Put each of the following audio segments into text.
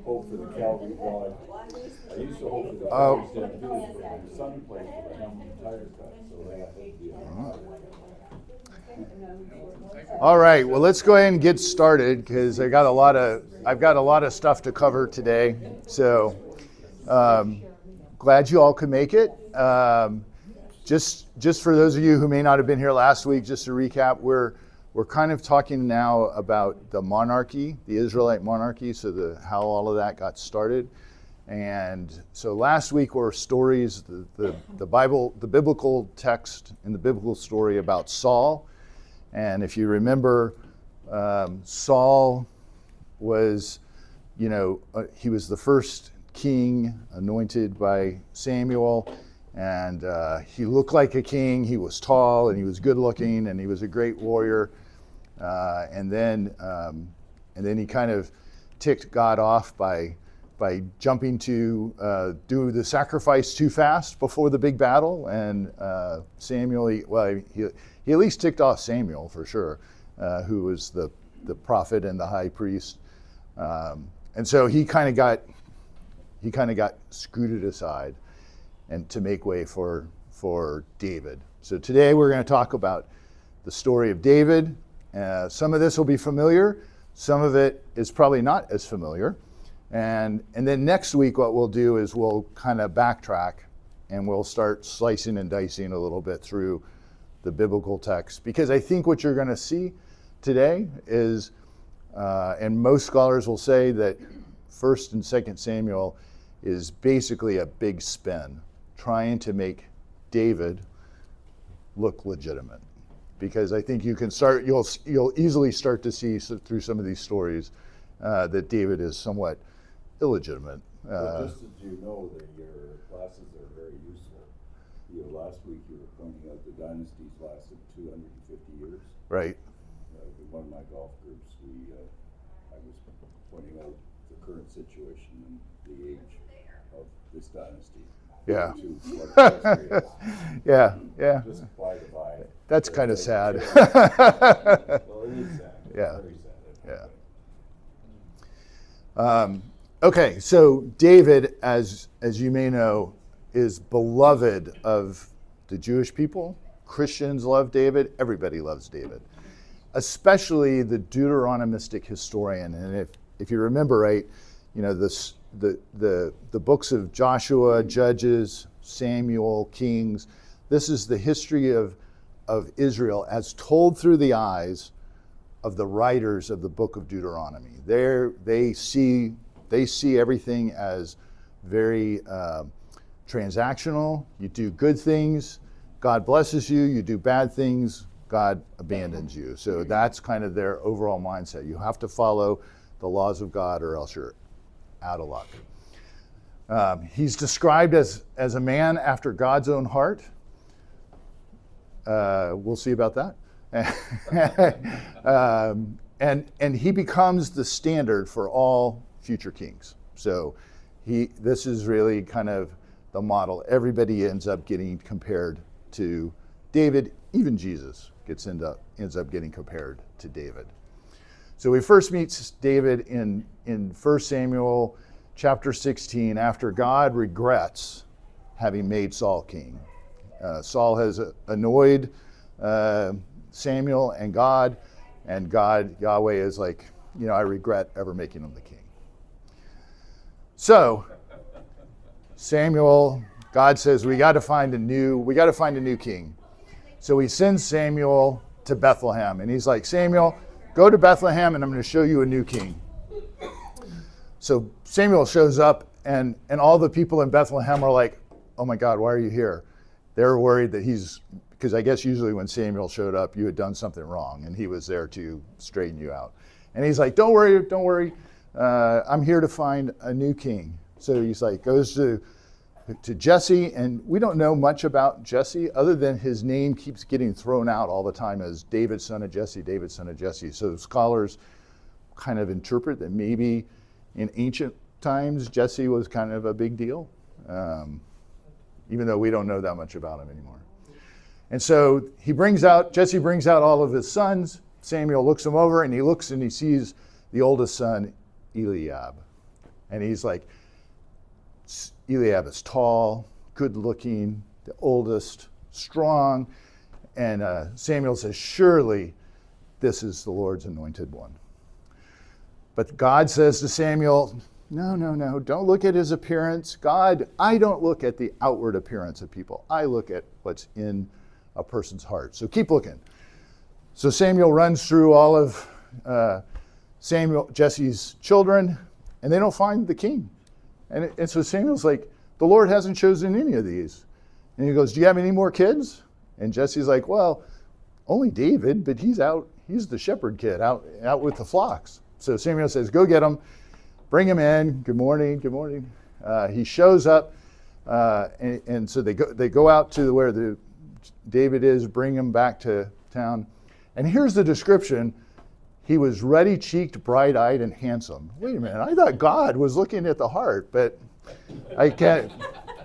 hope for the Calvary God. I used to hope for the Calvary stand too, but my son plays for the Hamilton Tire Cut, so they have to be on the All right, well, let's go ahead and get started because I've got a lot of stuff to cover today. So glad you all could make it. Just for those of you who may not have been here last week, just to recap, we're kind of talking now about the monarchy, the Israelite monarchy, so how all of that got started. And so last week were stories, the Bible, the biblical text and the biblical story about Saul. And if you remember, Saul was, he was the first king anointed by Samuel, and he looked like a king. He was tall and he was good looking and he was a great warrior. And then he kind of ticked God off by jumping to do the sacrifice too fast before the big battle. And Samuel, he at least ticked off Samuel for sure, who was the prophet and the high priest. And so he kind of got scooted aside and to make way for David. So today we're going to talk about the story of David. Some of this will be familiar. Some of it is probably not as familiar. And then next week what we'll do is we'll kind of backtrack and we'll start slicing and dicing a little bit through the biblical text. Because I think what you're going to see today is, and most scholars will say that 1st and 2nd Samuel is basically a big spin, trying to make David look legitimate. Because I think you'll easily start to see through some of these stories that David is somewhat illegitimate. But just as you know, that your classes are very useful. Last week you were pointing out the dynasties lasted 250 years. Right. In one of my golf groups, I was pointing out the current situation and the age of this dynasty. Yeah. Yeah. Just by the by. That's kind of sad. Well, it is sad. Yeah. Very sad. Yeah. Okay, so David, as you may know, is beloved of the Jewish people. Christians love David. Everybody loves David, especially the Deuteronomistic historian. And if you remember right, the books of Joshua, Judges, Samuel, Kings. This is the history of Israel as told through the eyes of the writers of the book of Deuteronomy. They see everything as very transactional. You do good things, God blesses you. You do bad things, God abandons you. So that's kind of their overall mindset. You have to follow the laws of God or else you're out of luck. He's described as a man after God's own heart. We'll see about that. And he becomes the standard for all future kings. So this is really kind of the model. Everybody ends up getting compared to David. Even Jesus ends up getting compared to David. So we first meet David in 1 Samuel chapter 16 after God regrets having made Saul king. Saul has annoyed Samuel and God Yahweh is like, I regret ever making him the king. So Samuel, God says, we got to find a new king. So he sends Samuel to Bethlehem, and he's like, Samuel, go to Bethlehem, and I'm going to show you a new king. So Samuel shows up, and all the people in Bethlehem are like, oh my God, why are you here? They're worried that because I guess usually when Samuel showed up, you had done something wrong, and he was there to straighten you out. And he's like, don't worry, I'm here to find a new king. So he's like, goes to Jesse, and we don't know much about Jesse other than his name keeps getting thrown out all the time as David, son of Jesse, David, son of Jesse. So scholars kind of interpret that maybe in ancient times, Jesse was kind of a big deal, even though we don't know that much about him anymore. And so Jesse brings out all of his sons. Samuel looks them over, and he looks and he sees the oldest son, Eliab. And he's like, Eliab is tall, good looking, the oldest, strong. And Samuel says, surely this is the Lord's anointed one. But God says to Samuel, no, don't look at his appearance. God, I don't look at the outward appearance of people. I look at what's in a person's heart. So keep looking. So Samuel runs through all of Jesse's children, and they don't find the king. And so Samuel's like, the Lord hasn't chosen any of these. And he goes, do you have any more kids? And Jesse's like, well, only David, but he's out. He's the shepherd kid out with the flocks. So Samuel says, go get him, bring him in. Good morning, good morning. He shows up, and so they go out to where David is, bring him back to town. And here's the description. He was ruddy-cheeked, bright-eyed, and handsome. Wait a minute, I thought God was looking at the heart, but I can't.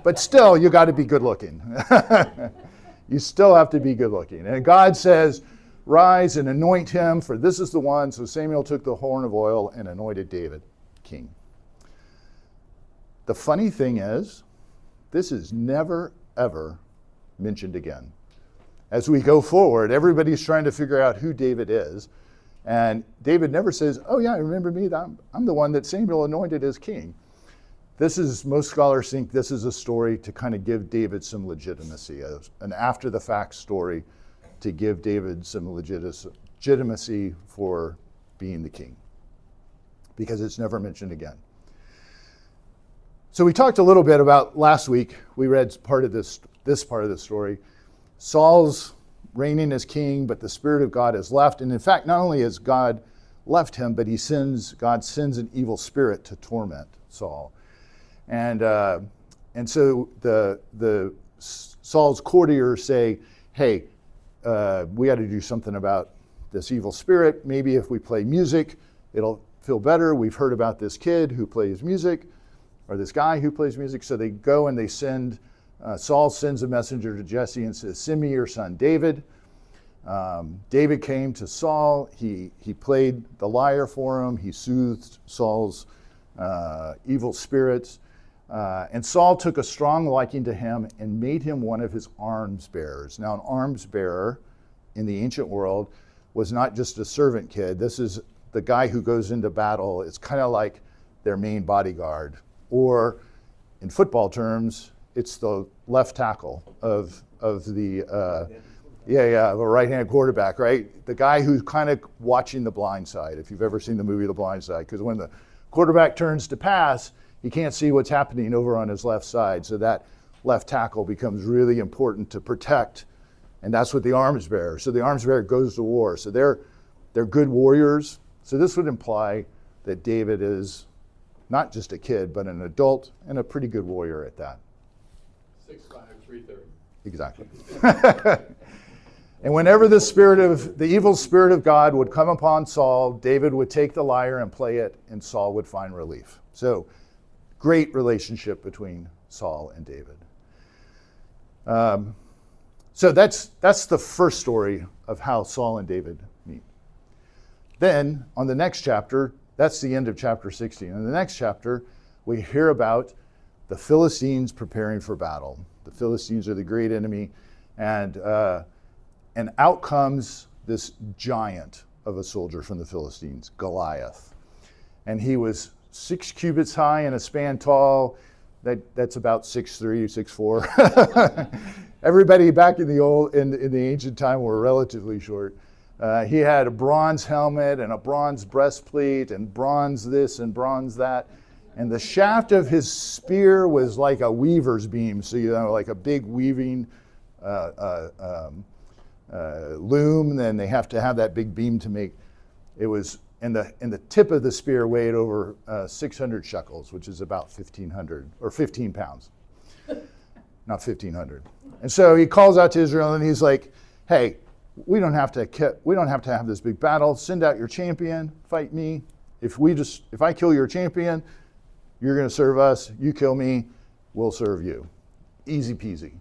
But still, you got to be good-looking. You still have to be good-looking. And God says, rise and anoint him, for this is the one. So Samuel took the horn of oil and anointed David king. The funny thing is, this is never, ever mentioned again. As we go forward, everybody's trying to figure out who David is. And David never says, oh yeah, remember me? I'm the one that Samuel anointed as king. Most scholars think this is a story to kind of give David some legitimacy, an after-the-fact story to give David some legitimacy for being the king, because it's never mentioned again. So we talked a little bit about last week. We read part of this part of the story. Saul's reigning as king, but the Spirit of God has left. And in fact, not only has God left him, but God sends an evil spirit to torment Saul. And so the Saul's courtiers say, hey, we got to do something about this evil spirit. Maybe if we play music, it'll feel better. We've heard about this kid who plays music, or this guy who plays music. So they go and they Saul sends a messenger to Jesse and says, send me your son David. David came to Saul. He played the lyre for him. He soothed Saul's evil spirits. And Saul took a strong liking to him and made him one of his arms bearers. Now, an arms bearer in the ancient world was not just a servant kid. This is the guy who goes into battle. It's kind of like their main bodyguard. Or in football terms, it's the left tackle of the a right-hand quarterback, right? The guy who's kind of watching the blind side, if you've ever seen the movie The Blind Side, because when the quarterback turns to pass, he can't see what's happening over on his left side. So that left tackle becomes really important to protect, and that's what the arms bearer. So the arms bearer goes to war. So they're good warriors. So this would imply that David is not just a kid, but an adult and a pretty good warrior at that. 6'5", 330. Exactly. And whenever the evil spirit of God would come upon Saul, David would take the lyre and play it, and Saul would find relief. So great relationship between Saul and David. So that's the first story of how Saul and David meet. Then on the next chapter, that's the end of chapter 16. In the next chapter, we hear about the Philistines preparing for battle. The Philistines are the great enemy, and out comes this giant of a soldier from the Philistines, Goliath. And he was 6 cubits high and a span tall. That's about 6'3", 6'4". Everybody back in the ancient time were relatively short. He had a bronze helmet and a bronze breastplate and bronze this and bronze that. And the shaft of his spear was like a weaver's beam. So, like a big weaving loom. Then they have to have that big beam to make. It was, and the tip of the spear weighed over 600 shekels, which is about 1,500 or 15 pounds. Not 1,500. And so he calls out to Israel and he's like, hey, we don't have to have this big battle. Send out your champion, fight me. If I kill your champion, you're going to serve us. You kill me, we'll serve you. Easy peasy.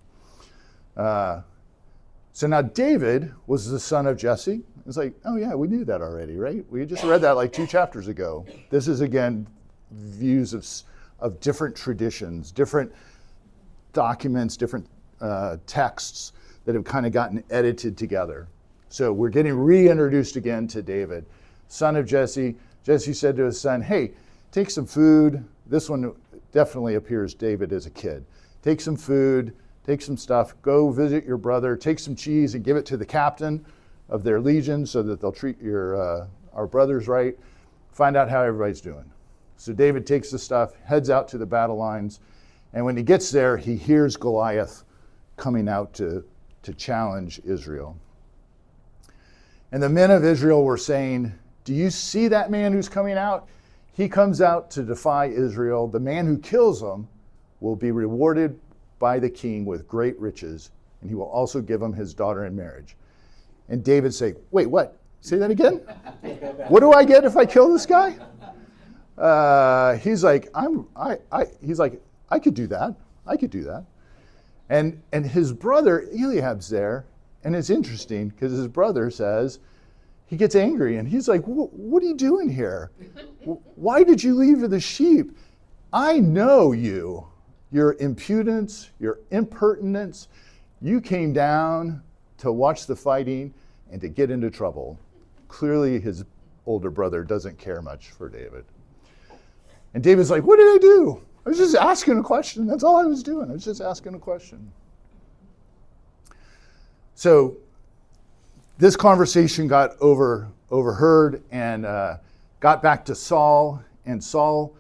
So now David was the son of Jesse. It's like, oh yeah, we knew that already, right? We just read that like 2 chapters ago. This is again views of different traditions, different documents, different texts that have kind of gotten edited together. So we're getting reintroduced again to David, son of Jesse. Jesse said to his son, hey, take some food. This one definitely appears David as a kid. Take some food, take some stuff, go visit your brother, take some cheese and give it to the captain of their legion so that they'll treat our brothers right. Find out how everybody's doing. So David takes the stuff, heads out to the battle lines, and when he gets there, he hears Goliath coming out to challenge Israel. And the men of Israel were saying, do you see that man who's coming out? He comes out to defy Israel. The man who kills him will be rewarded by the king with great riches, and he will also give him his daughter in marriage. And David say, wait, what? Say that again? What do I get if I kill this guy? He's like, I could do that. I could do that. And his brother Eliab's there, and it's interesting because his brother says, he gets angry and he's like, what are you doing here? Why did you leave the sheep? I know you, your impudence, your impertinence. You came down to watch the fighting and to get into trouble. Clearly his older brother doesn't care much for David. And David's like, what did I do? I was just asking a question. That's all I was doing. I was just asking a question. So this conversation got overheard and got back to Saul. And Saul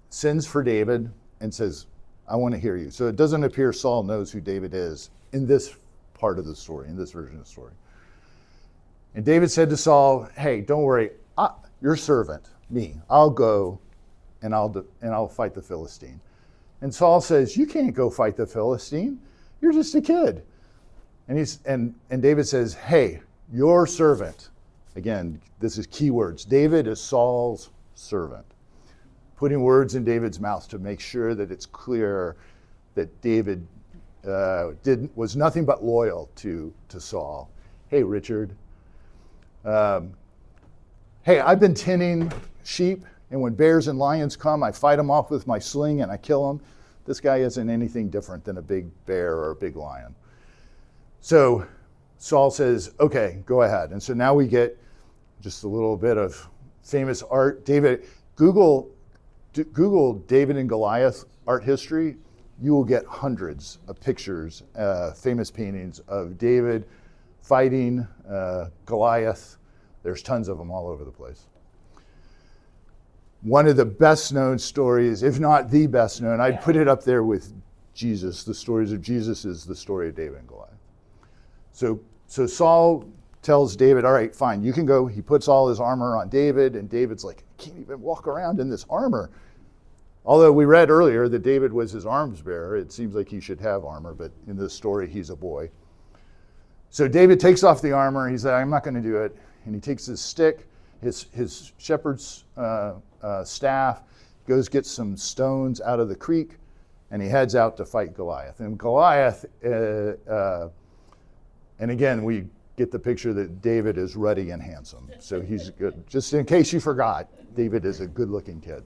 sends for David and says, I want to hear you. So it doesn't appear Saul knows who David is in this part of the story, in this version of the story. And David said to Saul, hey, don't worry, your servant, me, I'll go and I'll fight the Philistine. And Saul says, you can't go fight the Philistine. You're just a kid. And David says, hey, your servant. Again, this is key words. David is Saul's servant. Putting words in David's mouth to make sure that it's clear that David was nothing but loyal to Saul. Hey, Richard. Hey, I've been tending sheep, and when bears and lions come, I fight them off with my sling and I kill them. This guy isn't anything different than a big bear or a big lion. So Saul says, okay, go ahead. And so now we get just a little bit of famous art. Google David and Goliath art history. You will get hundreds of pictures, famous paintings of David fighting Goliath. There's tons of them all over the place. One of the best known stories, if not the best known, I'd put it up there with Jesus. The stories of Jesus is the story of David and Goliath. So Saul tells David, all right, fine, you can go. He puts all his armor on David, and David's like, I can't even walk around in this armor. Although we read earlier that David was his arms bearer, it seems like he should have armor, but in this story, he's a boy. So David takes off the armor. He said, I'm not going to do it. And he takes his stick, his shepherd's staff, goes get some stones out of the creek, and he heads out to fight Goliath. And Goliath, and again, we get the picture that David is ruddy and handsome. So he's good. Just in case you forgot, David is a good-looking kid.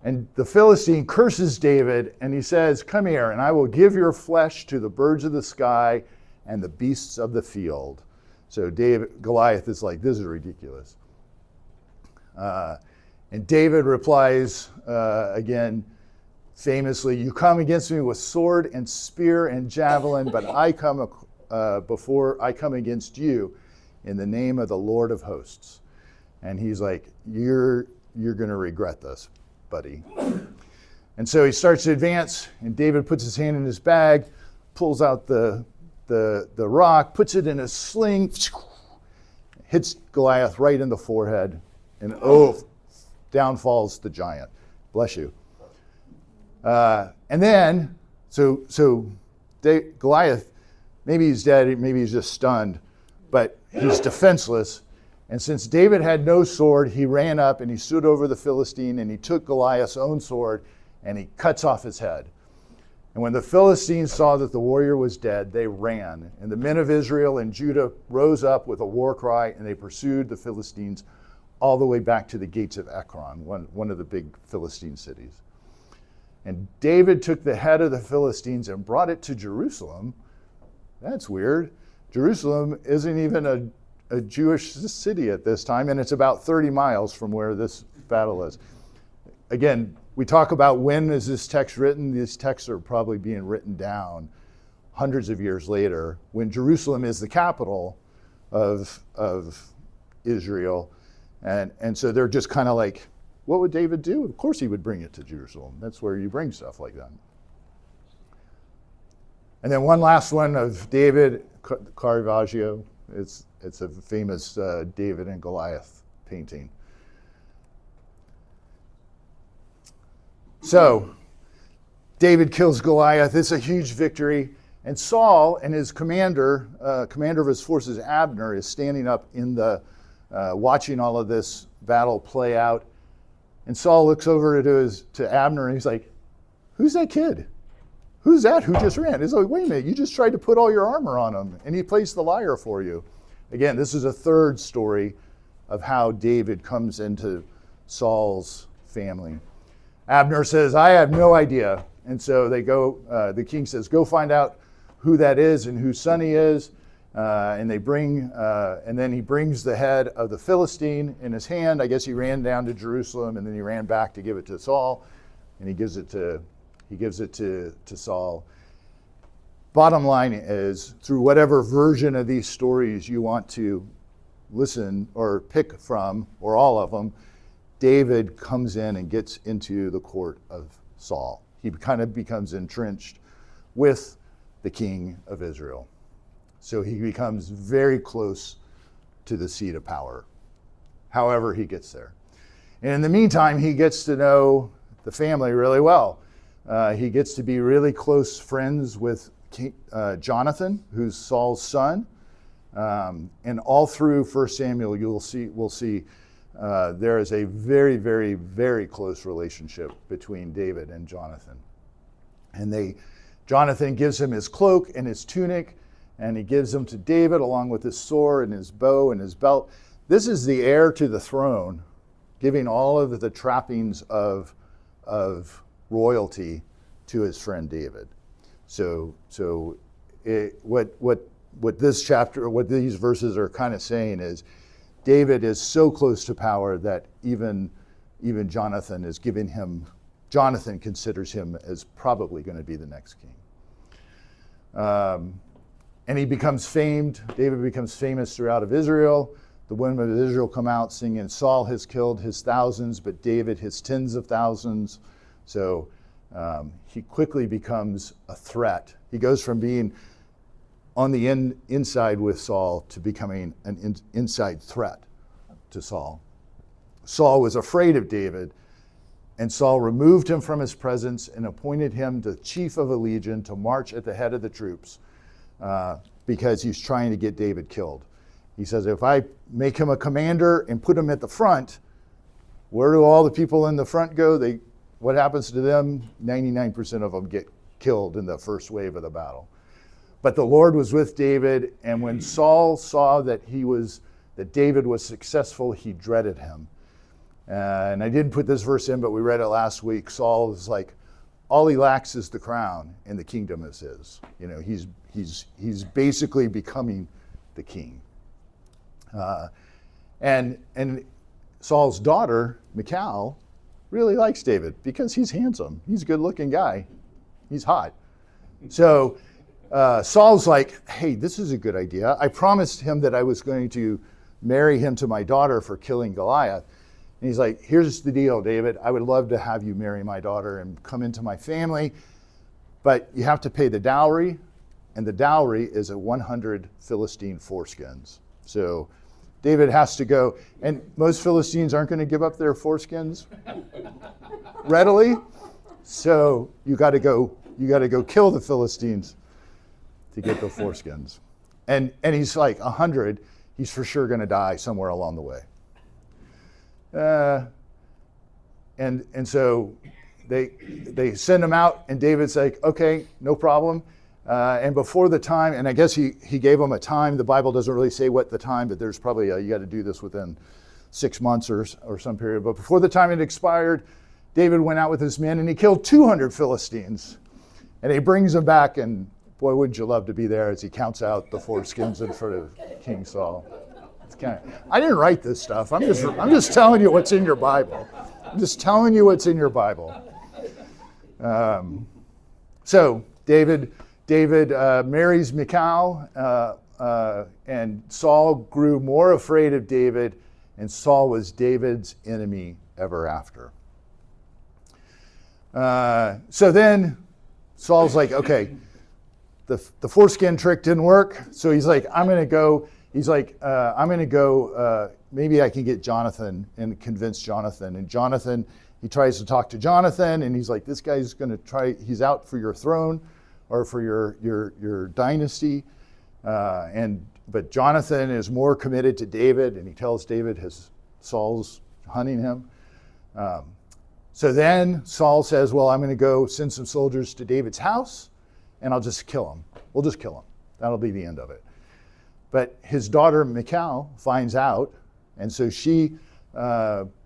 And the Philistine curses David, and he says, come here, and I will give your flesh to the birds of the sky and the beasts of the field. So Goliath is like, this is ridiculous. And David replies, again, famously, you come against me with sword and spear and javelin, but I come against you in the name of the Lord of hosts. And he's like, you're going to regret this, buddy. And so he starts to advance, and David puts his hand in his bag, pulls out the rock, puts it in a sling, hits Goliath right in the forehead, and down falls the giant. Bless you. And then, Goliath, maybe he's dead, maybe he's just stunned, but he's defenseless. And since David had no sword, he ran up and he stood over the Philistine, and he took Goliath's own sword and he cuts off his head. And when the Philistines saw that the warrior was dead, they ran. And the men of Israel and Judah rose up with a war cry, and they pursued the Philistines all the way back to the gates of Ekron, one of the big Philistine cities. And David took the head of the Philistines and brought it to Jerusalem. That's weird. Jerusalem isn't even a Jewish city at this time, and it's about 30 miles from where this battle is. Again, we talk about when is this text written. These texts are probably being written down hundreds of years later, when Jerusalem is the capital of Israel. And so they're just kind of like, what would David do? Of course he would bring it to Jerusalem. That's where you bring stuff like that. And then one last one of David, Caravaggio. It's a famous David and Goliath painting. So David kills Goliath. It's a huge victory. And Saul and his commander of his forces, Abner, is standing up in the watching all of this battle play out. And Saul looks over to Abner and he's like, who's that kid? Who's that who just ran? He's like, wait a minute, you just tried to put all your armor on him and he placed the liar for you. Again, this is a third story of how David comes into Saul's family. Abner says, I have no idea. And so they go, the king says, go find out who that is and whose son he is. And then he brings the head of the Philistine in his hand. I guess he ran down to Jerusalem and then he ran back to give it to Saul, and he gives it to Saul. Bottom line is, through whatever version of these stories you want to listen or pick from, or all of them, David comes in and gets into the court of Saul. He kind of becomes entrenched with the king of Israel. So he becomes very close to the seat of power, however he gets there. And in the meantime, he gets to know the family really well. He gets to be really close friends with Jonathan, who's Saul's son. And all through 1 Samuel, we'll see there is a very, very, very close relationship between David and Jonathan. And Jonathan gives him his cloak and his tunic, and he gives them to David along with his sword and his bow and his belt. This is the heir to the throne, giving all of the trappings of royalty to his friend David. So what this chapter, what these verses are kind of saying is, David is so close to power that even Jonathan considers him as probably going to be the next king. And he becomes famed. David becomes famous throughout of Israel. The women of Israel come out singing, Saul has killed his thousands, but David his tens of thousands. So he quickly becomes a threat. He goes from being on the inside with Saul to becoming an inside threat to Saul. Saul was afraid of David, and Saul removed him from his presence and appointed him the chief of a legion to march at the head of the troops. Because he's trying to get David killed. He says, if I make him a commander and put him at the front, where do all the people in the front go? What happens to them? 99% of them get killed in the first wave of the battle. But the Lord was with David, and when Saul saw that David was successful, he dreaded him. And I didn't put this verse in, but we read it last week. Saul is like, all he lacks is the crown, and the kingdom is his. You know, he's basically becoming the king. And Saul's daughter, Michal, really likes David because he's handsome. He's a good-looking guy. He's hot. So Saul's like, hey, this is a good idea. I promised him that I was going to marry him to my daughter for killing Goliath. And he's like, here's the deal, David. I would love to have you marry my daughter and come into my family, but you have to pay the dowry, and the dowry is 100 Philistine foreskins. So David has to go, and most Philistines aren't going to give up their foreskins readily. So you got to go kill the Philistines to get the foreskins. And he's like 100, he's for sure going to die somewhere along the way. And so they send him out, and David's like, okay, no problem. And before the time, and I guess he gave him a time. The Bible doesn't really say what the time, but there's probably you got to do this within 6 months or some period. But before the time it expired, David went out with his men and he killed 200 Philistines. And he brings them back, and boy, wouldn't you love to be there as he counts out the foreskins in front of King Saul. It's I didn't write this stuff. I'm just telling you what's in your Bible. I'm just telling you what's in your Bible. So David marries Michal, and Saul grew more afraid of David, and Saul was David's enemy ever after. So then Saul's like, okay, the foreskin trick didn't work. So he's like, I'm going to go, maybe I can get Jonathan and convince Jonathan. And Jonathan, he tries to talk to Jonathan, and he's like, this guy's going to try, he's out for your throne or for your dynasty. But Jonathan is more committed to David, and he tells David Saul's hunting him. So then Saul says, well, I'm going to go send some soldiers to David's house, and I'll just kill him. We'll just kill him. That'll be the end of it. But his daughter Michal finds out, and so she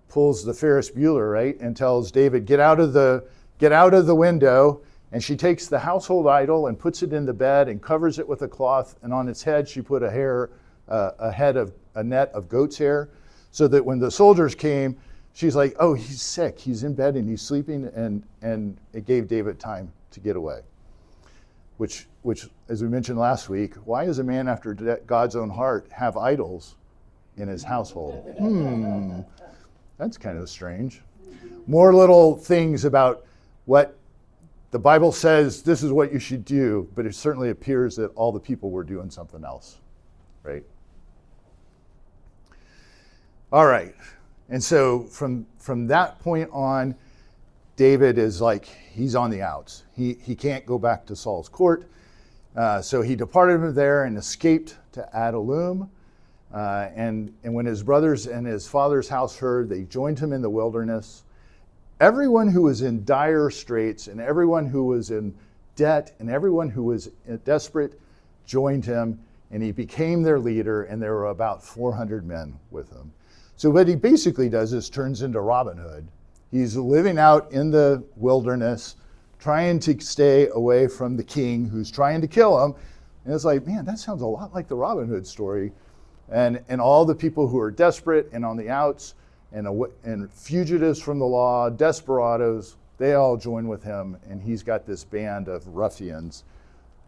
pulls the Ferris Bueller, right, and tells David, get out of the window. And she takes the household idol and puts it in the bed and covers it with a cloth, and on its head she put a net of goat's hair, so that when the soldiers came, she's like, oh, he's sick, he's in bed and he's sleeping, and it gave David time to get away. Which, as we mentioned last week, why does a man after God's own heart have idols in his household? That's kind of strange. More little things about what the Bible says this is what you should do, but it certainly appears that all the people were doing something else, right? All right. And so from that point on, David is like, he's on the outs. He can't go back to Saul's court. So he departed from there and escaped to Adullam. And when his brothers and his father's house heard, they joined him in the wilderness. Everyone who was in dire straits and everyone who was in debt and everyone who was desperate joined him, and he became their leader, and there were about 400 men with him. So what he basically does is turns into Robin Hood. He's living out in the wilderness, trying to stay away from the king who's trying to kill him. And it's like, man, that sounds a lot like the Robin Hood story. And all the people who are desperate and on the outs and fugitives from the law, desperados, they all join with him, and he's got this band of ruffians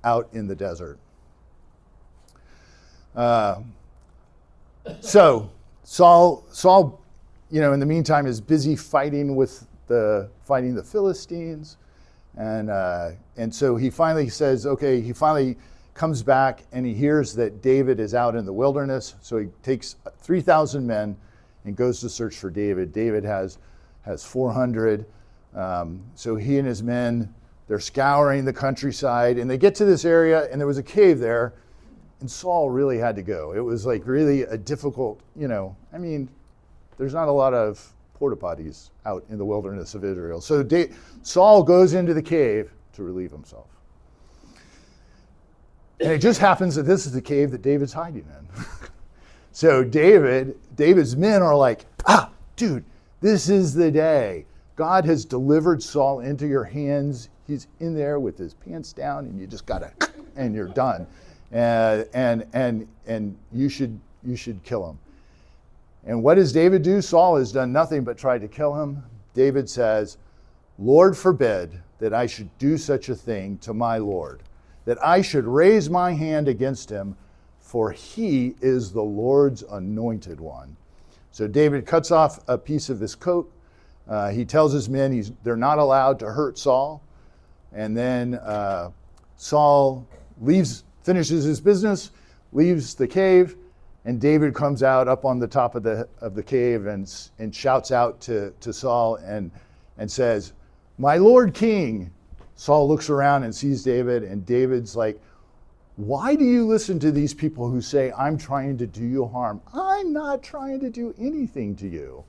out in the desert. So Saul, in the meantime, is busy fighting the Philistines, and so he finally says, okay, he finally comes back and he hears that David is out in the wilderness, so he takes 3,000 men and goes to search for David. David has 400, so he and his men, they're scouring the countryside, and they get to this area, and there was a cave there, and Saul really had to go. It was like really a difficult, there's not a lot of porta potties out in the wilderness of Israel. So Saul goes into the cave to relieve himself. And it just happens that this is the cave that David's hiding in. So David's men are like, dude, this is the day. God has delivered Saul into your hands. He's in there with his pants down, and you just gotta, and you're done. And you should kill him. And what does David do? Saul has done nothing but try to kill him. David says, Lord forbid that I should do such a thing to my Lord, that I should raise my hand against him, for he is the Lord's anointed one. So David cuts off a piece of his coat. He tells his men they're not allowed to hurt Saul. And then Saul finishes his business, leaves the cave, and David comes out up on the top of the cave and shouts out to Saul and says, my Lord King. Saul looks around and sees David, and David's like, why do you listen to these people who say I'm trying to do you harm? I'm not trying to do anything to you.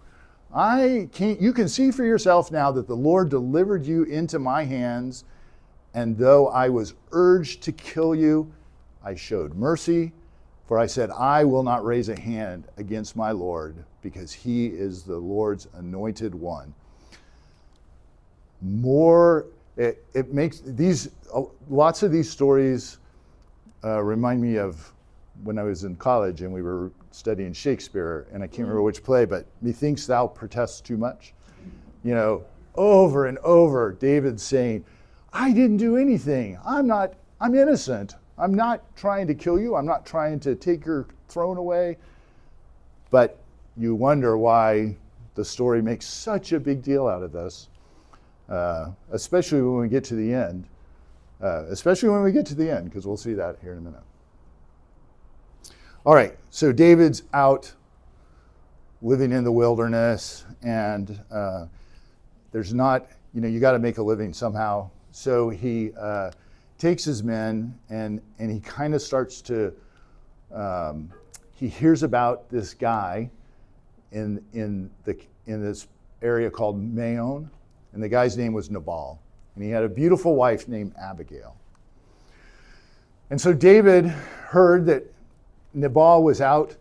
You can see for yourself now that the Lord delivered you into my hands, and though I was urged to kill you, I showed mercy, For I said, I will not raise a hand against my Lord, because he is the Lord's anointed one. It makes these, lots of these stories remind me of when I was in college and we were studying Shakespeare, and I can't remember which play, but methinks thou protest too much. You know, over and over, David's saying, I didn't do anything. I'm innocent. I'm not trying to kill you. I'm not trying to take your throne away. But you wonder why the story makes such a big deal out of this, especially when we get to the end. Because we'll see that here in a minute. All right, so David's out living in the wilderness, and there's not, you got to make a living somehow. So he takes his men, and he kind of starts to, he hears about this guy in this area called Maon, and the guy's name was Nabal, and he had a beautiful wife named Abigail. And so David heard that Nabal was out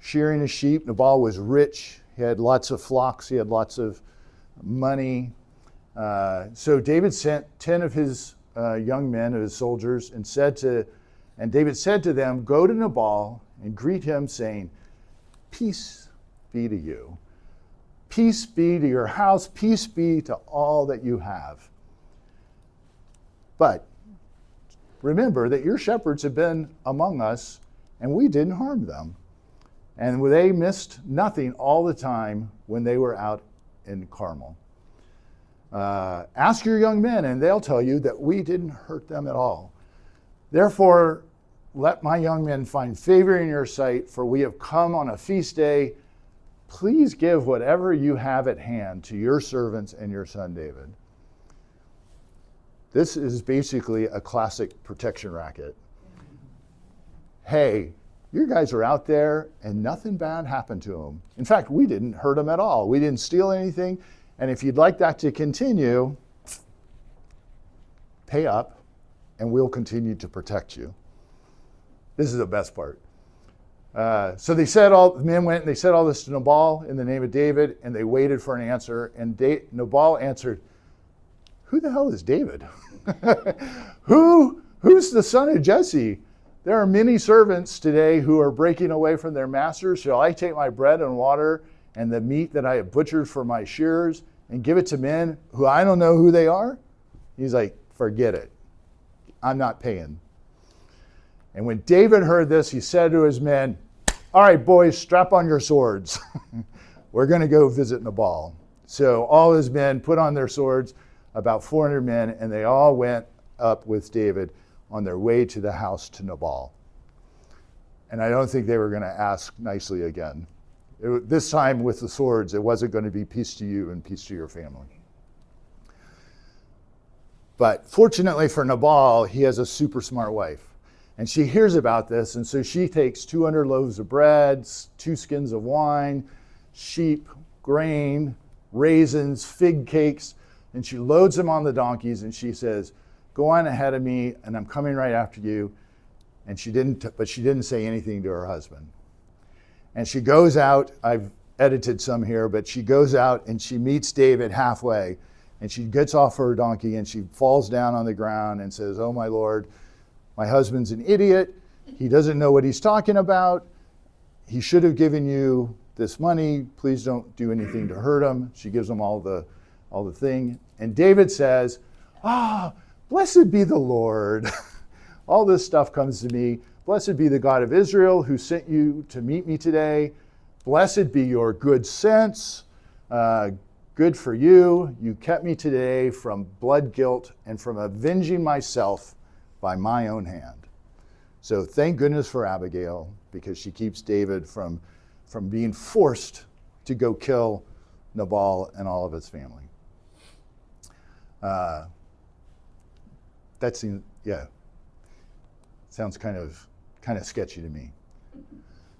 shearing his sheep. Nabal was rich. He had lots of flocks. He had lots of money. So David sent 10 of his young men, of his soldiers, and David said to them, go to Nabal and greet him, saying, peace be to you. Peace be to your house. Peace be to all that you have. But remember that your shepherds have been among us, and we didn't harm them. And they missed nothing all the time when they were out in Carmel. Ask your young men, and they'll tell you that we didn't hurt them at all. Therefore, let my young men find favor in your sight, for we have come on a feast day. Please give whatever you have at hand to your servants and your son David. This is basically a classic protection racket. Hey, you guys are out there and nothing bad happened to them. In fact, we didn't hurt them at all. We didn't steal anything. And if you'd like that to continue, pay up and we'll continue to protect you. This is the best part. So the men went and they said all this to Nabal in the name of David, and they waited for an answer. And Nabal answered, who the hell is David? Who's the son of Jesse? There are many servants today who are breaking away from their masters. Shall I take my bread and water and the meat that I have butchered for my shearers and give it to men who I don't know who they are? He's like, forget it. I'm not paying. And when David heard this, he said to his men, all right, boys, strap on your swords. We're going to go visit Nabal. So all his men put on their swords, about 400 men, and they all went up with David on their way to the house to Nabal. And I don't think they were going to ask nicely again. This time with the swords, it wasn't going to be peace to you and peace to your family. But fortunately for Nabal, he has a super smart wife. And she hears about this, and so she takes 200 loaves of bread, 2 skins of wine, sheep, grain, raisins, fig cakes, and she loads them on the donkeys, and she says, go on ahead of me, and I'm coming right after you. And she didn't say anything to her husband. And she goes out, I've edited some here, but she goes out and she meets David halfway, and she gets off her donkey and she falls down on the ground and says, oh my Lord, my husband's an idiot. He doesn't know what he's talking about. He should have given you this money. Please don't do anything to hurt him. She gives him all the thing. And David says, blessed be the Lord. All this stuff comes to me. Blessed be the God of Israel who sent you to meet me today. Blessed be your good sense. Good for you. You kept me today from blood guilt and from avenging myself by my own hand. So thank goodness for Abigail, because she keeps David from being forced to go kill Nabal and all of his family. That seems, sounds kind of sketchy to me.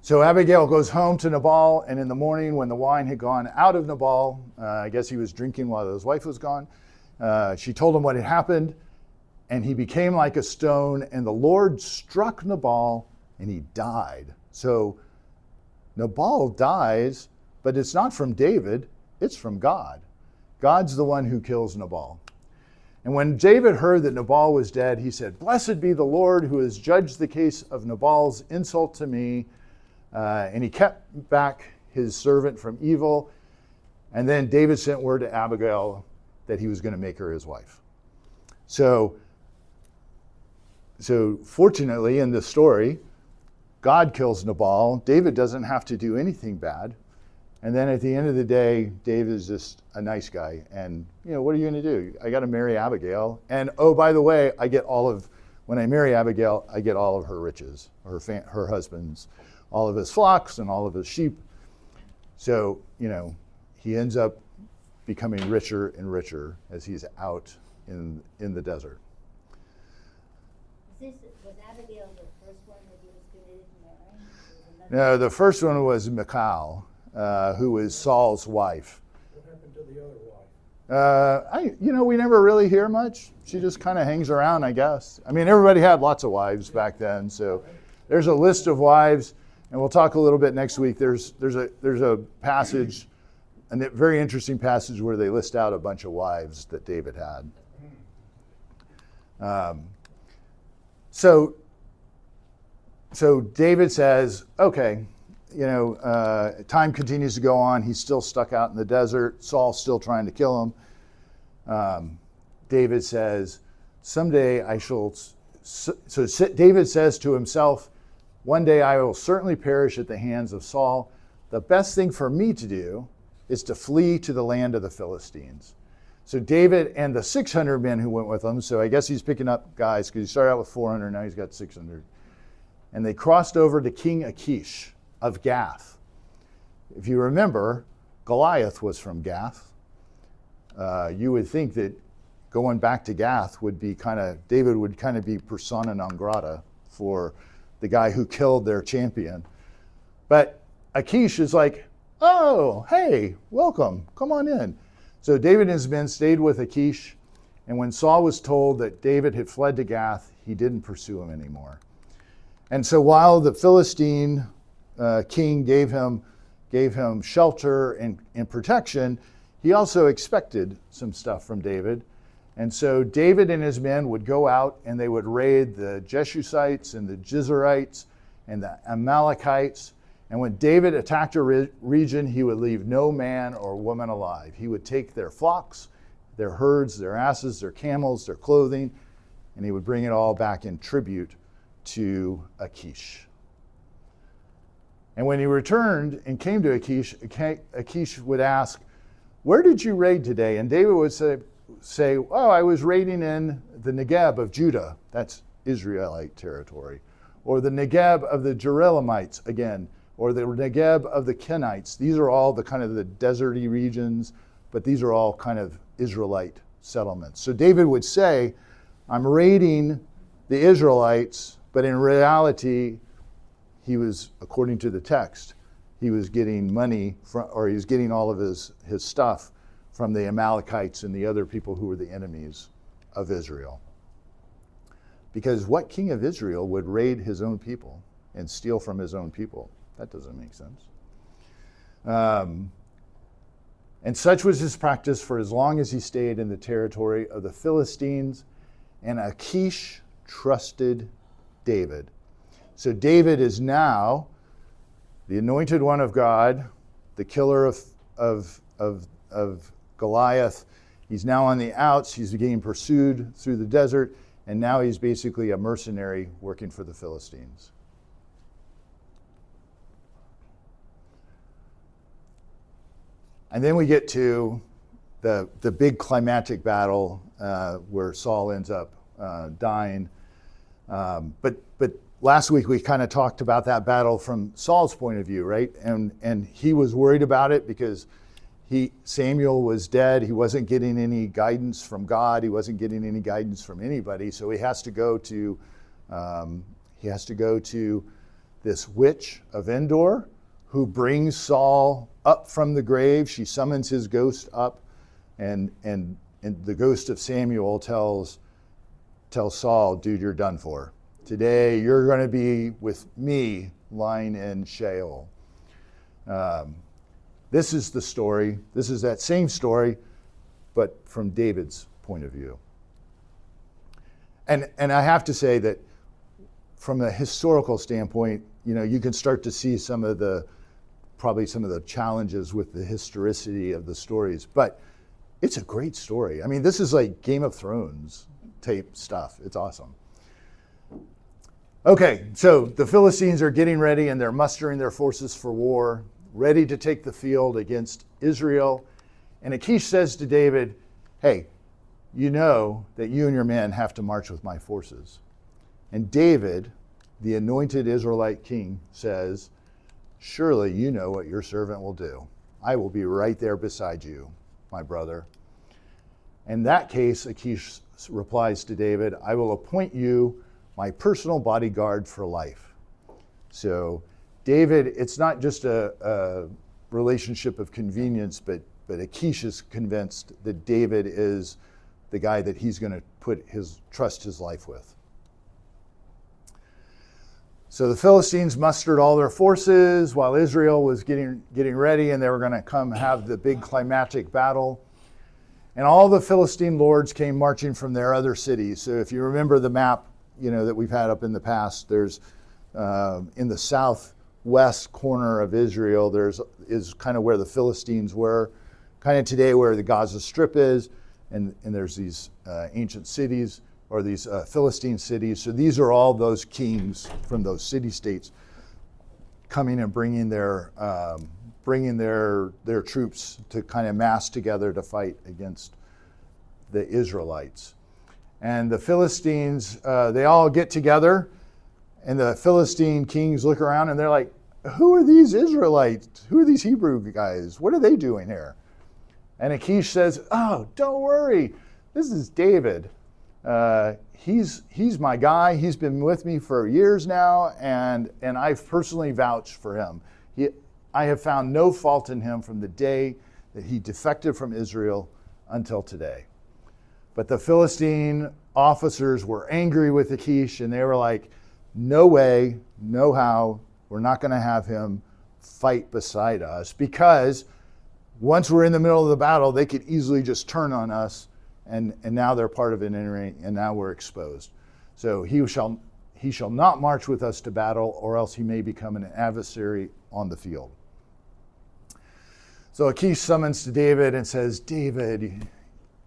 So Abigail goes home to Nabal, and in the morning when the wine had gone out of Nabal, I guess he was drinking while his wife was gone, she told him what had happened, and he became like a stone, and the Lord struck Nabal and he died. So Nabal dies, but it's not from David, it's from God. God's the one who kills Nabal. And when David heard that Nabal was dead, he said, "Blessed be the Lord who has judged the case of Nabal's insult to me." And he kept back his servant from evil. And then David sent word to Abigail that he was going to make her his wife. So fortunately in this story, God kills Nabal. David doesn't have to do anything bad. And then at the end of the day, David is just a nice guy. And, what are you going to do? I got to marry Abigail. And, oh, by the way, when I marry Abigail, I get all of her riches, her husband's, all of his flocks and all of his sheep. So, he ends up becoming richer and richer as he's out in the desert. Was Abigail the first one that he was committed to marrying? No, the first one was Michal, who was Saul's wife. What happened to the other wife? We never really hear much. She just kind of hangs around, I guess. I mean, everybody had lots of wives back then, so there's a list of wives, and we'll talk a little bit next week. There's a passage, a very interesting passage where they list out a bunch of wives that David had. So David says, okay, time continues to go on. He's still stuck out in the desert. Saul's still trying to kill him. David says, someday I shall, so David says to himself, one day I will certainly perish at the hands of Saul. The best thing for me to do is to flee to the land of the Philistines. So David and the 600 men who went with him, so I guess he's picking up guys because he started out with 400, now he's got 600. And they crossed over to King Achish of Gath. If you remember, Goliath was from Gath. You would think that going back to Gath would be David would kind of be persona non grata for the guy who killed their champion. But Achish is like, oh, hey, welcome, come on in. So David and his men stayed with Achish, and when Saul was told that David had fled to Gath, he didn't pursue him anymore. And so while the Philistine king gave him shelter and protection, he also expected some stuff from David. And so David and his men would go out and they would raid the Jeshusites and the Jizerites and the Amalekites. And when David attacked a region, he would leave no man or woman alive. He would take their flocks, their herds, their asses, their camels, their clothing, and he would bring it all back in tribute to Achish. And when he returned and came to Achish, Achish would ask, "Where did you raid today?" And David would say, "Oh, I was raiding in the Negeb of Judah." That's Israelite territory. Or the Negeb of the Jerahmeelites, again, or the Negeb of the Kenites. These are all the kind of the deserty regions, but these are all kind of Israelite settlements. So David would say, I'm raiding the Israelites, but in reality, he was, according to the text, he was getting money from, or he was getting all of his stuff from the Amalekites and the other people who were the enemies of Israel. Because what king of Israel would raid his own people and steal from his own people? That doesn't make sense. And such was his practice for as long as he stayed in the territory of the Philistines, and Achish trusted David. So David is now the anointed one of God, the killer of Goliath. He's now on the outs. He's being pursued through the desert, and now he's basically a mercenary working for the Philistines. And then we get to the big climactic battle where Saul ends up dying. But last week we kind of talked about that battle from Saul's point of view, right? And he was worried about it because Samuel was dead. He wasn't getting any guidance from God. He wasn't getting any guidance from anybody. So he has to go to this witch of Endor, who brings Saul up from the grave. She summons his ghost up, and the ghost of Samuel tells Saul, dude, you're done for. Today you're going to be with me lying in Sheol. This is the story. This is that same story, but from David's point of view. And I have to say that from a historical standpoint, you can start to see probably some of the challenges with the historicity of the stories, but it's a great story. I mean, this is like Game of Thrones type stuff. It's awesome. Okay, so the Philistines are getting ready and they're mustering their forces for war, ready to take the field against Israel. And Achish says to David, hey, you know that you and your men have to march with my forces. And David, the anointed Israelite king, says, surely you know what your servant will do. I will be right there beside you, my brother. In that case, Achish replies to David, I will appoint you my personal bodyguard for life. So David, it's not just a relationship of convenience, but Achish is convinced that David is the guy that he's going to trust his life with. So the Philistines mustered all their forces while Israel was getting ready, and they were going to come have the big climactic battle. And all the Philistine lords came marching from their other cities. So if you remember the map, that we've had up in the past, there's in the southwest corner of Israel, is kind of where the Philistines were, kind of today where the Gaza Strip is, and there's these ancient cities, or these Philistine cities. So these are all those kings from those city-states coming and bringing their troops to kind of mass together to fight against the Israelites. And the Philistines, they all get together, and the Philistine kings look around and they're like, who are these Israelites? Who are these Hebrew guys? What are they doing here? And Achish says, oh, don't worry. This is David. He's my guy. He's been with me for years now, and I've personally vouched for him. I have found no fault in him from the day that he defected from Israel until today. But the Philistine officers were angry with Achish, and they were like, no way, no how, we're not going to have him fight beside us, because once we're in the middle of the battle, they could easily just turn on us, and now they're part of an enemy, and now we're exposed. So he shall not march with us to battle, or else he may become an adversary on the field. So Achish summons to David and says, David,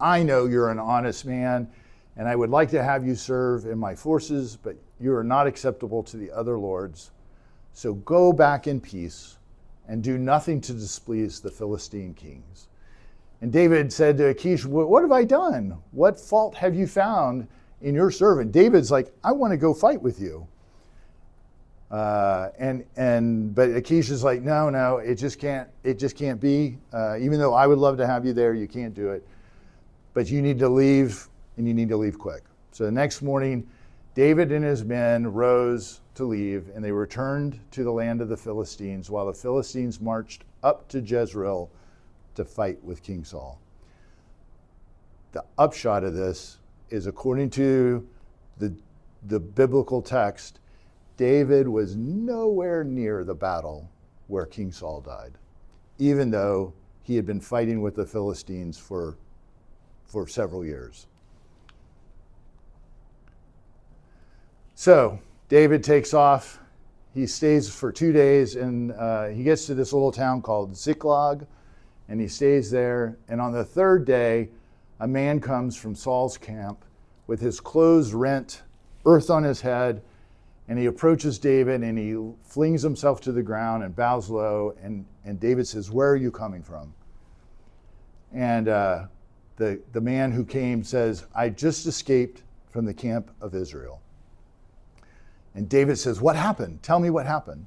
I know you're an honest man, and I would like to have you serve in my forces, but you are not acceptable to the other lords. So go back in peace and do nothing to displease the Philistine kings. And David said to Achish, what have I done? What fault have you found in your servant? David's like, I want to go fight with you. But Achish is like, no, it just can't be. Even though I would love to have you there, you can't do it. But you need to leave, and you need to leave quick. So the next morning, David and his men rose to leave, and they returned to the land of the Philistines, while the Philistines marched up to Jezreel to fight with King Saul. The upshot of this is, according to the biblical text, David was nowhere near the battle where King Saul died, even though he had been fighting with the Philistines for several years. So David takes off. He stays for 2 days, and he gets to this little town called Ziklag, and he stays there. And on the third day, a man comes from Saul's camp with his clothes rent, earth on his head, and he approaches David, and he flings himself to the ground and bows low. And David says, where are you coming from? And the man who came says, I just escaped from the camp of Israel. And David says, what happened? Tell me what happened.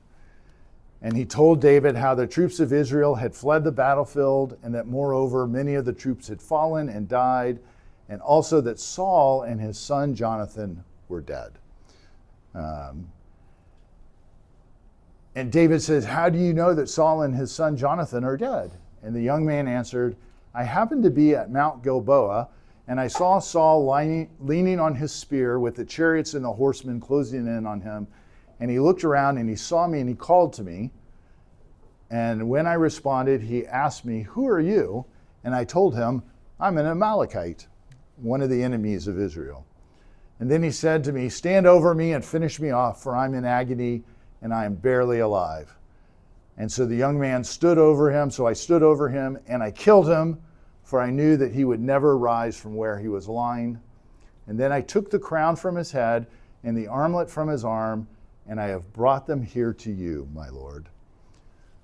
And he told David how the troops of Israel had fled the battlefield, and that moreover, many of the troops had fallen and died, and also that Saul and his son Jonathan were dead. And David says, how do you know that Saul and his son Jonathan are dead? And the young man answered, I happened to be at Mount Gilboa, And I saw Saul leaning on his spear with the chariots and the horsemen closing in on him. And he looked around and he saw me and he called to me. And when I responded, he asked me, "Who are you?" And I told him, "I'm an Amalekite, one of the enemies of Israel." And then he said to me, "Stand over me and finish me off, for I'm in agony and I am barely alive." And so the young man stood over him. So I stood over him and I killed him, for I knew that he would never rise from where he was lying. And then I took the crown from his head and the armlet from his arm, and I have brought them here to you, my Lord.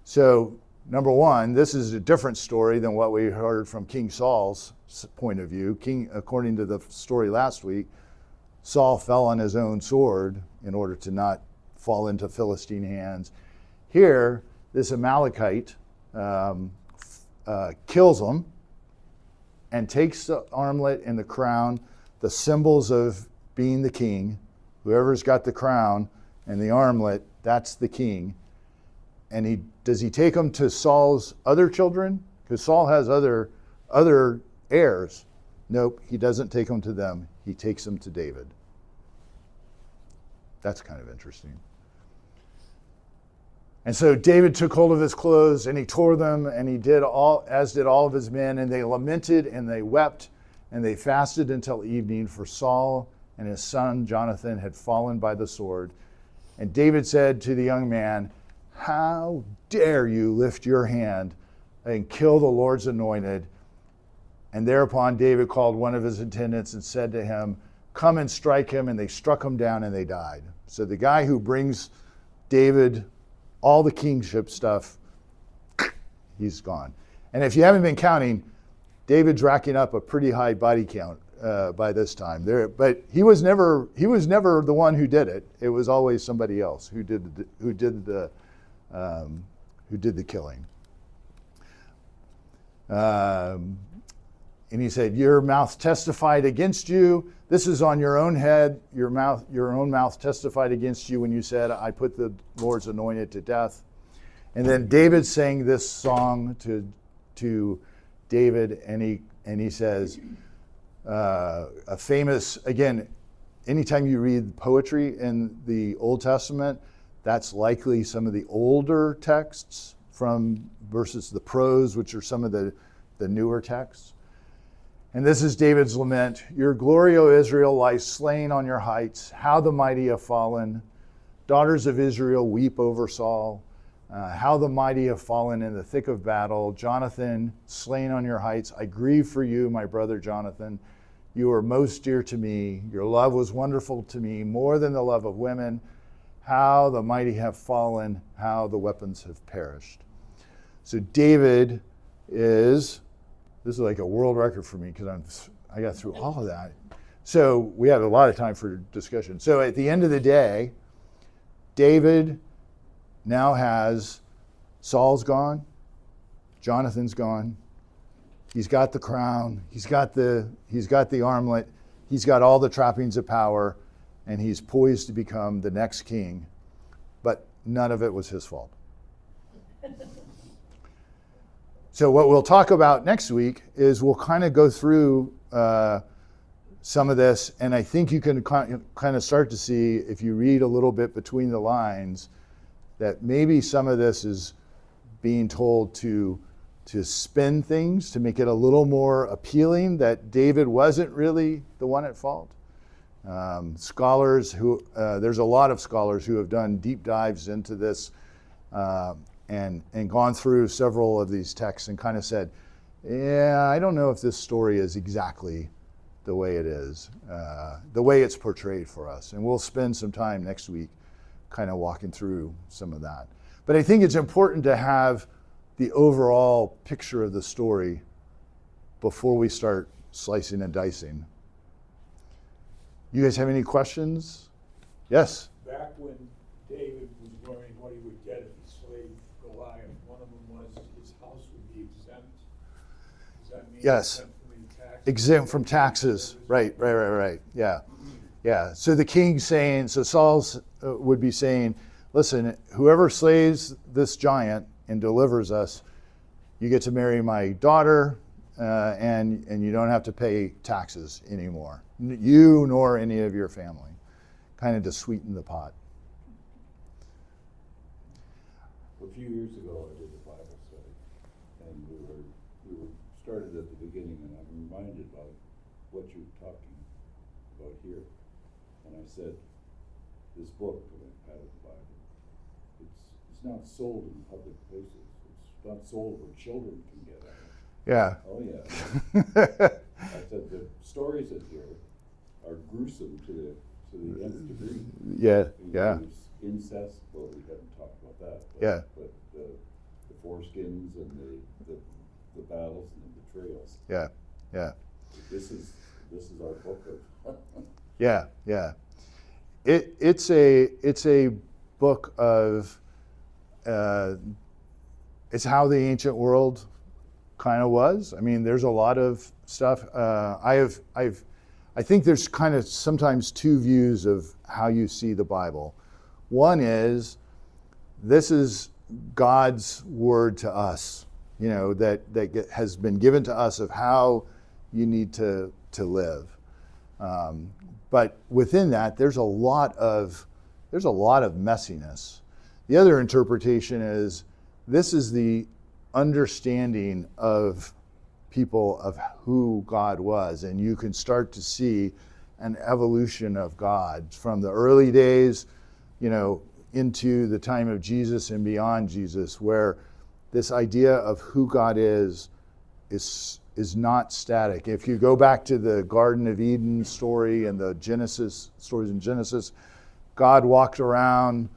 So, number one, this is a different story than what we heard from King Saul's point of view. According to the story last week, Saul fell on his own sword in order to not fall into Philistine hands. Here, this Amalekite kills him and takes the armlet and the crown, the symbols of being the king. Whoever's got the crown and the armlet, that's the king. And does he take them to Saul's other children? Because Saul has other heirs. Nope, he doesn't take them to them. He takes them to David. That's kind of interesting. And so David took hold of his clothes and he tore them, and he did as did all of his men, and they lamented and they wept and they fasted until evening, for Saul and his son Jonathan had fallen by the sword. And David said to the young man, "How dare you lift your hand and kill the Lord's anointed?" And thereupon David called one of his attendants and said to him, "Come and strike him." And they struck him down and they died. So the guy who brings David all the kingship stuff, he's gone. And if you haven't been counting, David's racking up a pretty high body count by this time. But he was never the one who did it. It was always somebody else who did the killing. And he said, "Your mouth testified against you. This is on your own head. Your own mouth testified against you when you said, 'I put the Lord's anointed to death.'" And then David sang this song to David, and he says, a famous, again, anytime you read poetry in the Old Testament, that's likely some of the older texts versus the prose, which are some of the newer texts. And this is David's lament. "Your glory, O Israel, lies slain on your heights. How the mighty have fallen. Daughters of Israel weep over Saul. How the mighty have fallen in the thick of battle. Jonathan, slain on your heights. I grieve for you, my brother Jonathan. You are most dear to me. Your love was wonderful to me, more than the love of women. How the mighty have fallen. How the weapons have perished." So David this is like a world record for me because I got through all of that. So we had a lot of time for discussion. So at the end of the day, David now has Saul's gone, Jonathan's gone, he's got the crown, he's got the armlet, he's got all the trappings of power, and he's poised to become the next king. But none of it was his fault. So what we'll talk about next week is we'll kind of go through some of this, and I think you can kind of start to see, if you read a little bit between the lines, that maybe some of this is being told to spin things, to make it a little more appealing, that David wasn't really the one at fault. Scholars there's a lot of scholars who have done deep dives into this and gone through several of these texts and kind of said, yeah, I don't know if this story is exactly the way it is, the way it's portrayed for us. And we'll spend some time next week kind of walking through some of that. But I think it's important to have the overall picture of the story before we start slicing and dicing. You guys have any questions? Yes? Back when David was learning what he would get if he slayed Goliath, one of them was his house would be exempt. Does that mean Yes. exempt Exempt from from taxes? taxes. Right. Yeah. So the king's saying, so Saul's would be saying, listen, whoever slays this giant and delivers us, you get to marry my daughter, and you don't have to pay taxes anymore. You nor any of your family, kind of to sweeten the pot. A few years ago, I did a Bible study, and we were started at the beginning, and I'm reminded about what you're talking about here. And I said, this book, out of the Bible, it's not sold in public places. It's not sold where children can get at it. Yeah. Oh yeah. I said the stories in here are gruesome to the nth degree. Yeah, You know, yeah. there's incest. Well, we haven't talked about that. But, Yeah. But the foreskins and the battles and the betrayals. Yeah, yeah. This is our book of. Yeah, yeah. It's a book of it's how the ancient world kind of was. I mean, there's a lot of stuff. I think there's kind of sometimes two views of how you see the Bible. One is this is God's word to us, you know, that has been given to us of how you need to live. But within that, there's a lot of messiness. The other interpretation is this is the understanding of people of who God was, and you can start to see an evolution of God from the early days, you know, into the time of Jesus and beyond Jesus, where this idea of who God is not static. If you go back to the Garden of Eden story and the Genesis stories in Genesis, God walked around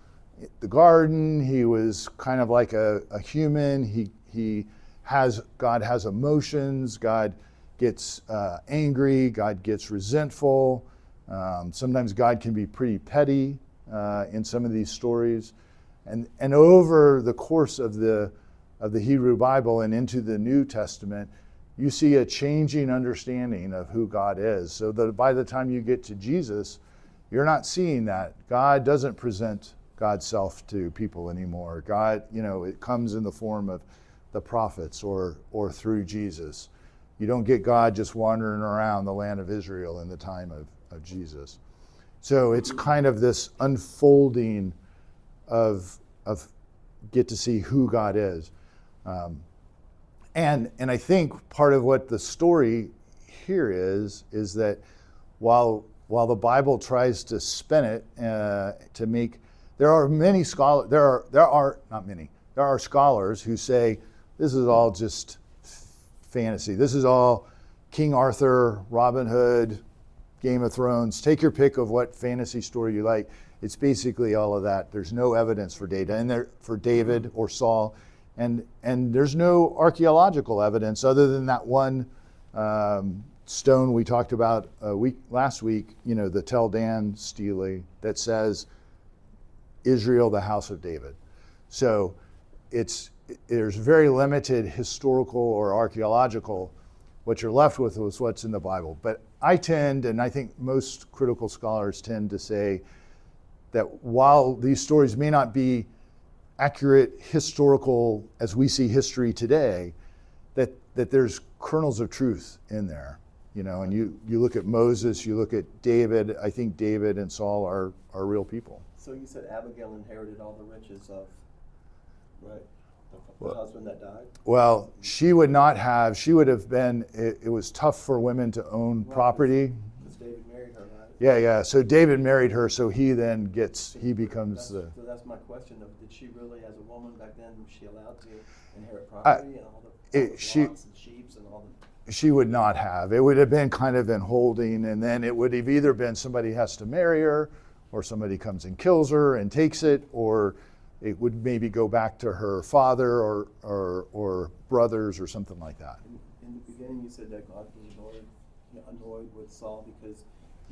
the garden. He was kind of like a human. God has emotions. God gets angry. God gets resentful. Sometimes God can be pretty petty in some of these stories. And over the course of the Hebrew Bible and into the New Testament, you see a changing understanding of who God is. So that by the time you get to Jesus, you're not seeing that. God doesn't present God's self to people anymore. God, you know, it comes in the form of the prophets or through Jesus. You don't get God just wandering around the land of Israel in the time of Jesus. So it's kind of this unfolding of get to see who God is. And I think part of what the story here is that while the Bible tries to spin it to make, there are scholars who say this is all just fantasy. This is all King Arthur, Robin Hood, Game of Thrones. Take your pick of what fantasy story you like. It's basically all of that. There's no evidence for David or Saul. And there's no archaeological evidence other than that one stone we talked about last week, you know, the Tel Dan stele that says Israel, the house of David. So there's very limited historical or archaeological. What you're left with is what's in the Bible. But I tend, and I think most critical scholars tend to say that while these stories may not be accurate historical as we see history today, that there's kernels of truth in there, you know. And you look at Moses, you look at David. I think David and Saul are real people. So you said Abigail inherited all the riches of, right, the husband that died? Well, she would have been, it was tough for women to own property. Because David married her, right? Yeah. So David married her, so he becomes So that's my question, though. Did she really, as a woman back then, was she allowed to inherit property and all the flocks and sheep and all the... She would not have. It would have been kind of in holding, and then it would have either been somebody has to marry her, or somebody comes and kills her and takes it, or it would maybe go back to her father or brothers or something like that. In the beginning, you said that God was annoyed with Saul because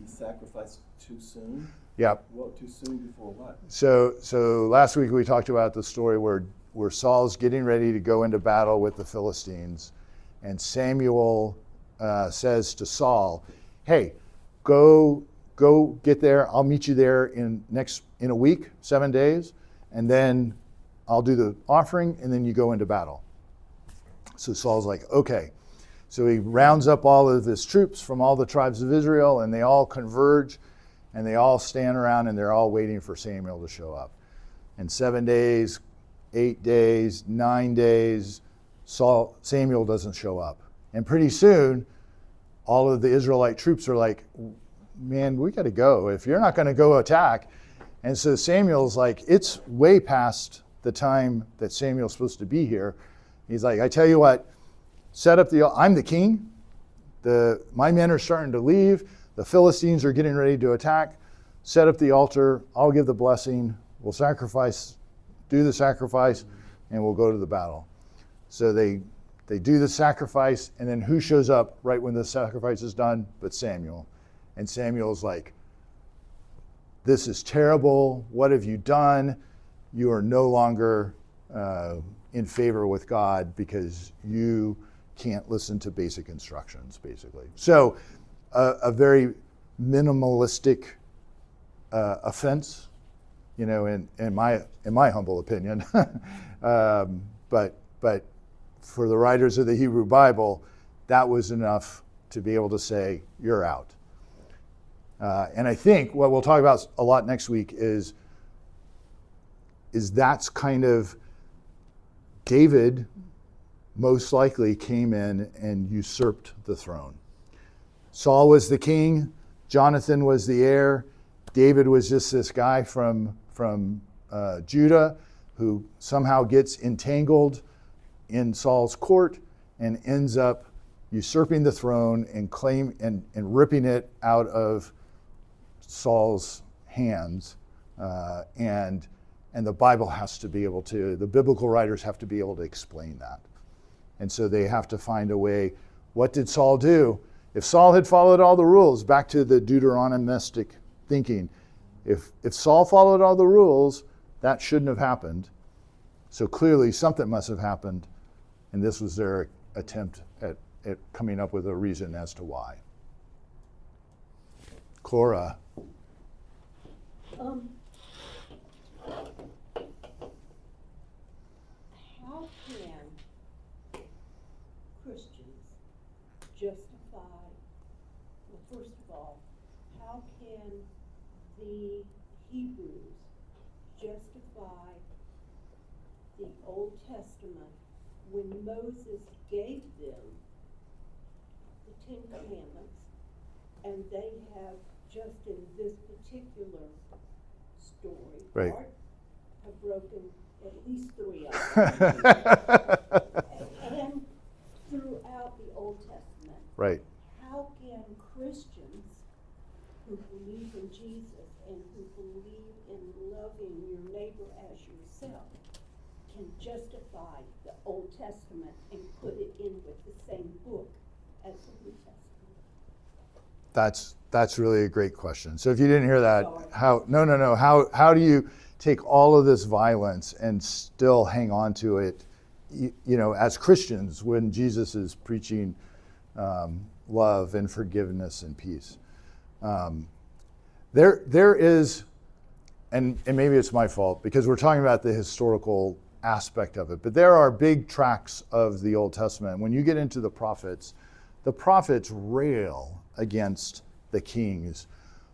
he sacrificed too soon. Yep. Well, too soon before what? So last week we talked about the story where Saul's getting ready to go into battle with the Philistines, and Samuel says to Saul, "Hey, go get there. I'll meet you there in a week, 7 days, and then I'll do the offering, and then you go into battle." So Saul's like, "Okay." So he rounds up all of his troops from all the tribes of Israel, and they all converge, and they all stand around, and they're all waiting for Samuel to show up. And 7 days, 8 days, 9 days, Samuel doesn't show up. And pretty soon, all of the Israelite troops are like, man, we got to go. If you're not going to go attack. And so Samuel's like, it's way past the time that Samuel's supposed to be here. He's like, I tell you what, I'm the king. My men are starting to leave. The Philistines are getting ready to attack. Set up the altar. I'll give the blessing. We'll do the sacrifice, and we'll go to the battle. So they do the sacrifice, and then who shows up right when the sacrifice is done but Samuel? And Samuel's like, this is terrible. What have you done? You are no longer in favor with God because you can't listen to basic instructions, basically. So a very minimalistic offense, in my humble opinion. But for the writers of the Hebrew Bible, that was enough to be able to say, you're out. And I think what we'll talk about a lot next week is that's kind of David most likely came in and usurped the throne. Saul was the king, Jonathan was the heir, David was just this guy from Judah who somehow gets entangled in Saul's court and ends up usurping the throne and ripping it out of Saul's hands, and the Bible has to be able to, the biblical writers have to be able to explain that. And so they have to find a way, what did Saul do? If Saul had followed all the rules, back to the Deuteronomistic thinking, if Saul followed all the rules, that shouldn't have happened. So clearly something must have happened, and this was their attempt at coming up with a reason as to why. Cora. How can Christians justify, well, first of all, how can the Hebrews justify the Old Testament when Moses gave them the Ten Commandments, and they have just in this particular story, Right. have broken at least 3 of them. And throughout the Old Testament. Right. How can Christians who believe in Jesus and who believe in loving your neighbor as yourself can justify the Old Testament and put it in with the same book as the New Testament? That's really a great question. So if you didn't hear that, Sorry. how do you take all of this violence and still hang on to it, as Christians when Jesus is preaching love and forgiveness and peace? There is, and maybe it's my fault because we're talking about the historical aspect of it, but there are big tracts of the Old Testament. When you get into the prophets rail against the kings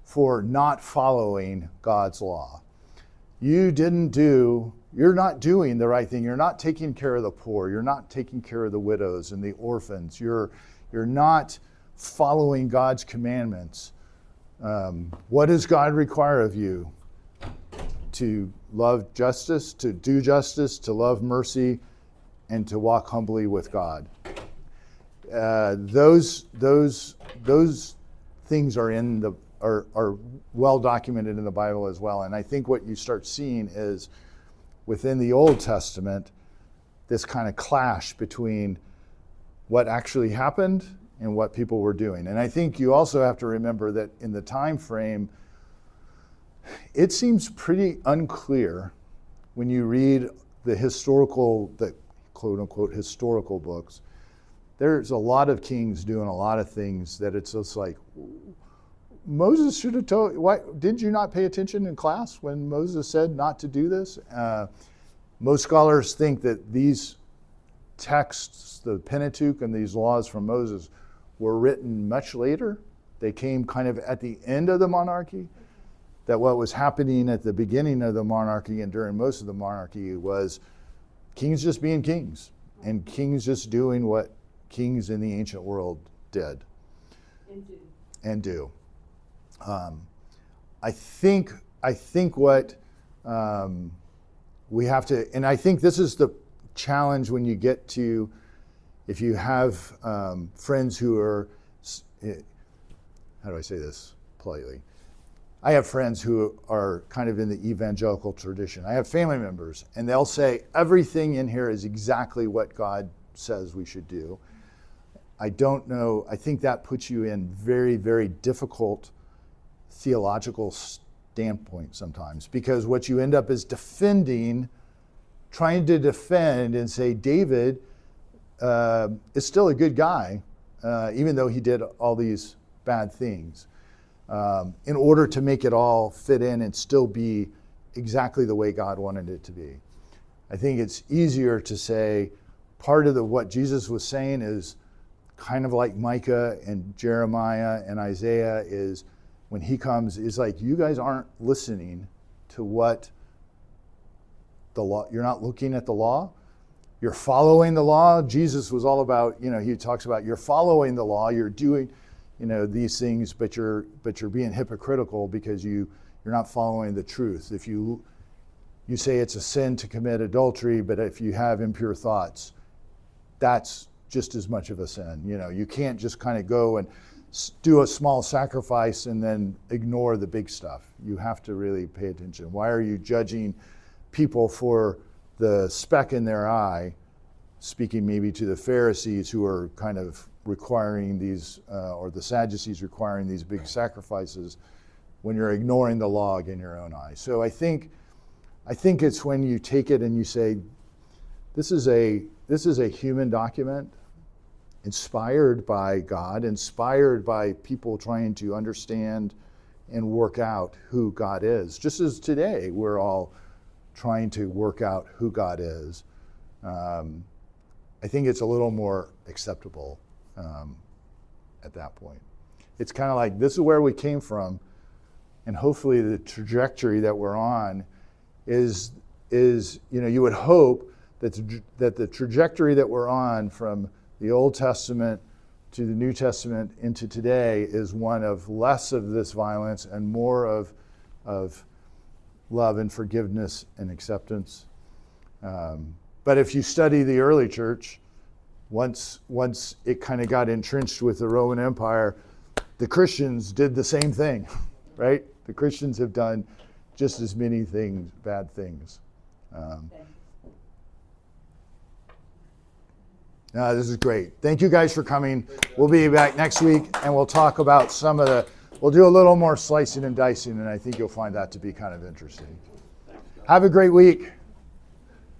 for not following God's law. You're not doing the right thing. You're not taking care of the poor. You're not taking care of the widows and the orphans. You're not following God's commandments. What does God require of you? To love justice, to do justice, to love mercy, and to walk humbly with God. Those things are well documented in the Bible as well. And I think what you start seeing is within the Old Testament, this kind of clash between what actually happened and what people were doing. And I think you also have to remember that in the time frame, it seems pretty unclear when you read the quote unquote historical books. There's a lot of kings doing a lot of things that it's just like, Moses should have told, why did you not pay attention in class when Moses said not to do this? Most scholars think that these texts, the Pentateuch and these laws from Moses, were written much later. They came kind of at the end of the monarchy. That what was happening at the beginning of the monarchy and during most of the monarchy was kings just being kings, and kings just doing what kings in the ancient world did and do. I think what we have to, and I think this is the challenge when you get to, if you have friends who are, how do I say this politely? I have friends who are kind of in the evangelical tradition. I have family members, and they'll say everything in here is exactly what God says we should do. I don't know. I think that puts you in very, very difficult theological standpoint sometimes, because what you end up is trying to defend and say David is still a good guy, even though he did all these bad things, in order to make it all fit in and still be exactly the way God wanted it to be. I think it's easier to say part of what Jesus was saying is kind of like Micah and Jeremiah and Isaiah, is when he comes, is like, you guys aren't listening to what the law, you're not looking at the law, you're following the law. Jesus was all about, he talks about you're following the law, you're doing, these things, but you're being hypocritical because you're not following the truth. If you say it's a sin to commit adultery, but if you have impure thoughts, that's just as much of a sin. You can't just kind of go and do a small sacrifice and then ignore the big stuff. You have to really pay attention. Why are you judging people for the speck in their eye, speaking maybe to the Pharisees who are kind of requiring these, or the Sadducees requiring these big sacrifices, when you're ignoring the log in your own eye? So I think it's when you take it and you say, this is a human document, inspired by God, inspired by people trying to understand and work out who God is. Just as today, we're all trying to work out who God is. I think it's a little more acceptable at that point. It's kind of like, this is where we came from, and hopefully the trajectory that we're on is you would hope that the trajectory that we're on from the Old Testament to the New Testament into today is one of less of this violence and more of love and forgiveness and acceptance. But if you study the early church, once it kind of got entrenched with the Roman Empire, the Christians did the same thing, right? The Christians have done just as many things, bad things. No, this is great. Thank you guys for coming. We'll be back next week, and we'll talk about we'll do a little more slicing and dicing, and I think you'll find that to be kind of interesting. Have a great week.